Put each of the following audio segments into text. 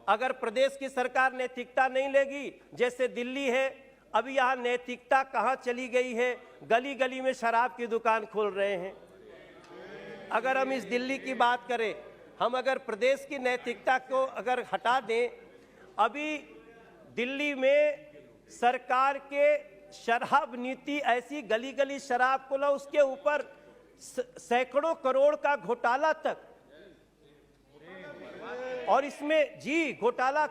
अगर प्रदेश की सरकार नैतिकता नहीं लेगी, जैसे दिल्ली है, अभी यहाँ नैतिकता कहाँ चली गई है, गली गली में शराब की दुकान खोल रहे हैं। अगर हम इस दिल्ली की बात करें, हम अगर प्रदेश की नैतिकता को अगर हटा दें, अभी दिल्ली में सरकार के शराब नीति ऐसी, गली गली शराब खोला, उसके ऊपर सैकड़ों करोड़ का घोटाला तक, और इसमें जी घोटाला,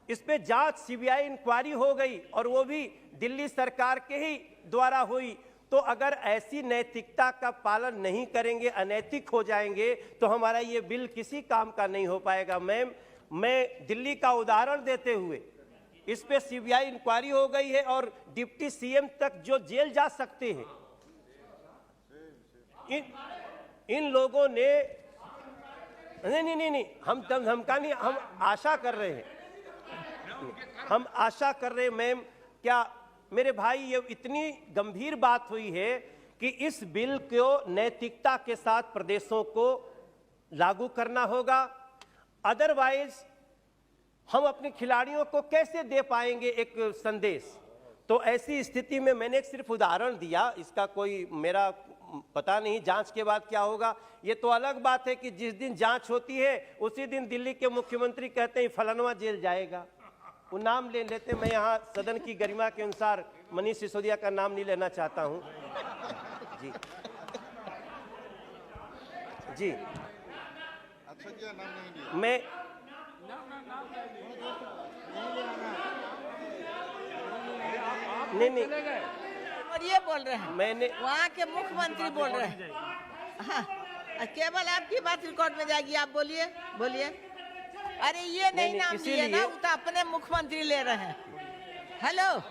इस पे जांच सीबीआई इंक्वायरी हो गई और वो भी दिल्ली सरकार के ही द्वारा हुई। तो अगर ऐसी नैतिकता का पालन नहीं करेंगे, अनैतिक हो जाएंगे, तो हमारा ये बिल किसी काम का नहीं हो पाएगा। मैम, मैं दिल्ली का उदाहरण देते हुए, इस पे सीबीआई इंक्वायरी हो गई है और डिप्टी सीएम तक जो जेल जा सकते हैं, इन लोगों ने नहीं, हम धमका नहीं, हम आशा कर रहे हैं, हम आशा कर रहे हैं। मैम, क्या मेरे भाई, ये इतनी गंभीर बात हुई है कि इस बिल को नैतिकता के साथ प्रदेशों को लागू करना होगा, अदरवाइज हम अपने खिलाड़ियों को कैसे दे पाएंगे एक संदेश। तो ऐसी स्थिति में मैंने एक सिर्फ उदाहरण दिया, इसका कोई मेरा पता नहीं जांच के बाद क्या होगा। ये तो अलग बात है कि जिस दिन जांच होती है उसी दिन दिल्ली के मुख्यमंत्री कहते हैं फलाना जेल जाएगा, वो नाम ले लेते। मैं यहाँ सदन की गरिमा के अनुसार मनीष सिसोदिया का नाम नहीं लेना चाहता हूँ। जी जी, अच्छा किया नाम नहीं लिया। मैं नहीं और ये बोल रहे हैं, मैंने वहाँ के मुख्यमंत्री बोल रहे हैं। हाँ, केवल आपकी बात रिकॉर्ड में जाएगी, आप बोलिए बोलिए। अरे ये नहीं नाम लिए ना, वो तो अपने मुख्यमंत्री ले रहे हैं। हेलो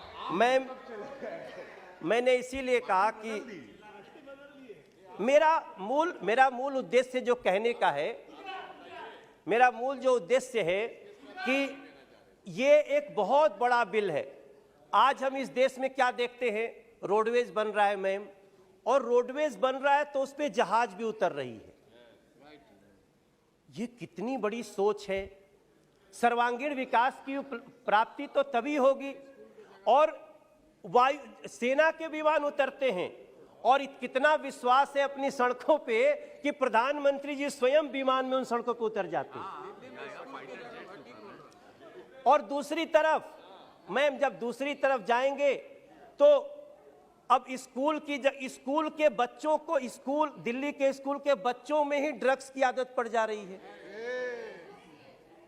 मैंने इसीलिए कहा कि मेरा मूल उद्देश्य जो कहने का है, मेरा मूल जो उद्देश्य है कि ये एक बहुत बड़ा बिल है। आज हम इस देश में क्या देखते हैं, रोडवेज बन रहा है मैम, और रोडवेज बन रहा है तो उस पे जहाज भी उतर रही है। ये कितनी बड़ी सोच है। सर्वांगीण विकास की प्राप्ति तो तभी होगी, और वायु सेना के विमान उतरते हैं, और कितना विश्वास है अपनी सड़कों पे कि प्रधानमंत्री जी स्वयं विमान में उन सड़कों पर उतर जाते हैं। और दूसरी तरफ मैम, जब दूसरी तरफ जाएंगे तो अब स्कूल के बच्चों को, दिल्ली के स्कूल के बच्चों में ही ड्रग्स की आदत पड़ जा रही है।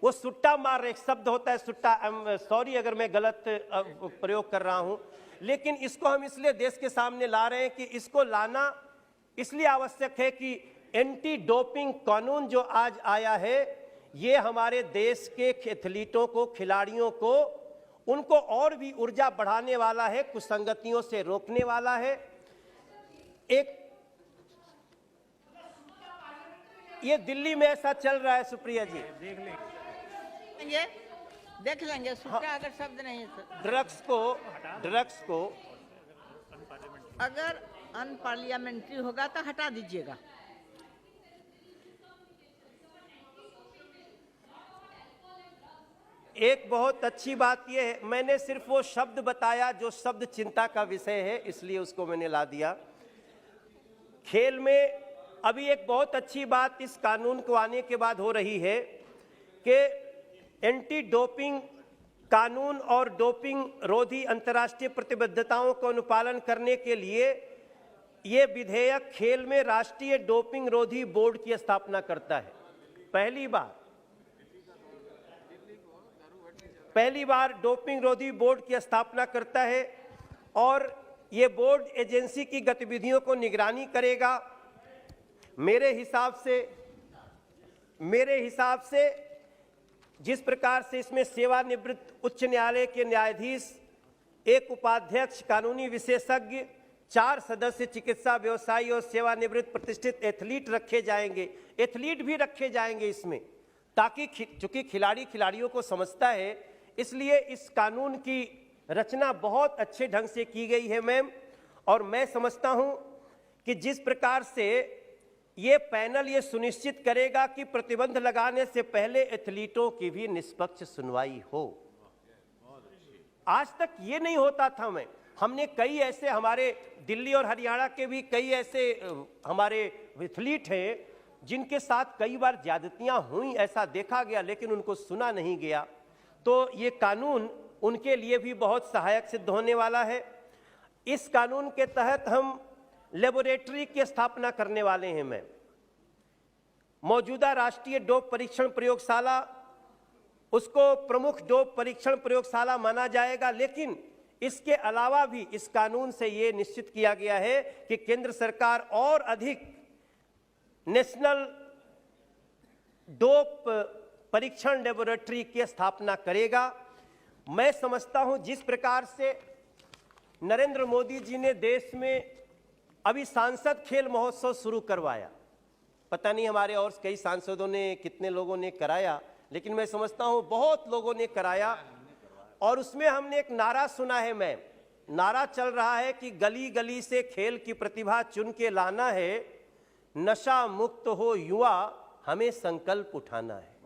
वो सुट्टा मार, एक शब्द होता है सुट्टा, सॉरी अगर मैं गलत प्रयोग कर रहा हूं, लेकिन इसको हम इसलिए देश के सामने ला रहे हैं कि इसको लाना इसलिए आवश्यक है कि एंटी डोपिंग कानून जो आज आया है, ये हमारे देश के एथलीटों को, खिलाड़ियों को, उनको और भी ऊर्जा बढ़ाने वाला है, कुसंगतियों से रोकने वाला है। ये दिल्ली में ऐसा चल रहा है। सुप्रिया जी देख लेंगे सुट्टा अगर शब्द नहीं है। ड्रग्स को अगर अनपार्लियामेंट्री होगा तो हटा दीजिएगा। एक बहुत अच्छी बात यह है, मैंने सिर्फ वो शब्द बताया जो शब्द चिंता का विषय है, इसलिए उसको मैंने ला दिया। खेल में अभी एक बहुत अच्छी बात इस कानून को आने के बाद हो रही है कि एंटी डोपिंग कानून और डोपिंग रोधी अंतर्राष्ट्रीय प्रतिबद्धताओं का अनुपालन करने के लिए ये विधेयक खेल में राष्ट्रीय डोपिंग रोधी बोर्ड की स्थापना करता है। पहली बार डोपिंग रोधी बोर्ड की स्थापना करता है, और ये बोर्ड एजेंसी की गतिविधियों को निगरानी करेगा। मेरे हिसाब से जिस प्रकार से इसमें सेवानिवृत्त उच्च न्यायालय के न्यायाधीश, एक उपाध्यक्ष कानूनी विशेषज्ञ, 4 सदस्य चिकित्सा व्यवसायी और सेवानिवृत्त प्रतिष्ठित एथलीट रखे जाएंगे, एथलीट भी रखे जाएंगे इसमें, ताकि चूंकि खिलाड़ियों को समझता है, इसलिए इस कानून की रचना बहुत अच्छे ढंग से की गई है मैम। और मैं समझता हूं कि जिस प्रकार से ये पैनल ये सुनिश्चित करेगा कि प्रतिबंध लगाने से पहले एथलीटों की भी निष्पक्ष सुनवाई हो। आज तक ये नहीं होता था। हमने कई ऐसे, हमारे दिल्ली और हरियाणा के भी कई ऐसे हमारे एथलीट हैं जिनके साथ कई बार ज्यादतियां हुई, ऐसा देखा गया, लेकिन उनको सुना नहीं गया। तो ये कानून उनके लिए भी बहुत सहायक सिद्ध होने वाला है। इस कानून के तहत हम लेबोरेटरी की स्थापना करने वाले हैं। मौजूदा राष्ट्रीय डोप परीक्षण प्रयोगशाला, उसको प्रमुख डोप परीक्षण प्रयोगशाला माना जाएगा, लेकिन इसके अलावा भी इस कानून से ये निश्चित किया गया है कि केंद्र सरकार और अधिक नेशनल डोप परीक्षण लेबोरेटरी की स्थापना करेगा। मैं समझता हूं जिस प्रकार से नरेंद्र मोदी जी ने देश में अभी सांसद खेल महोत्सव शुरू करवाया, पता नहीं हमारे और कई सांसदों ने, कितने लोगों ने कराया, लेकिन मैं समझता हूं बहुत लोगों ने कराया। और उसमें हमने एक नारा सुना है, नारा चल रहा है कि गली गली से खेल की प्रतिभा चुन के लाना है, नशा मुक्त हो युवा, हमें संकल्प उठाना है।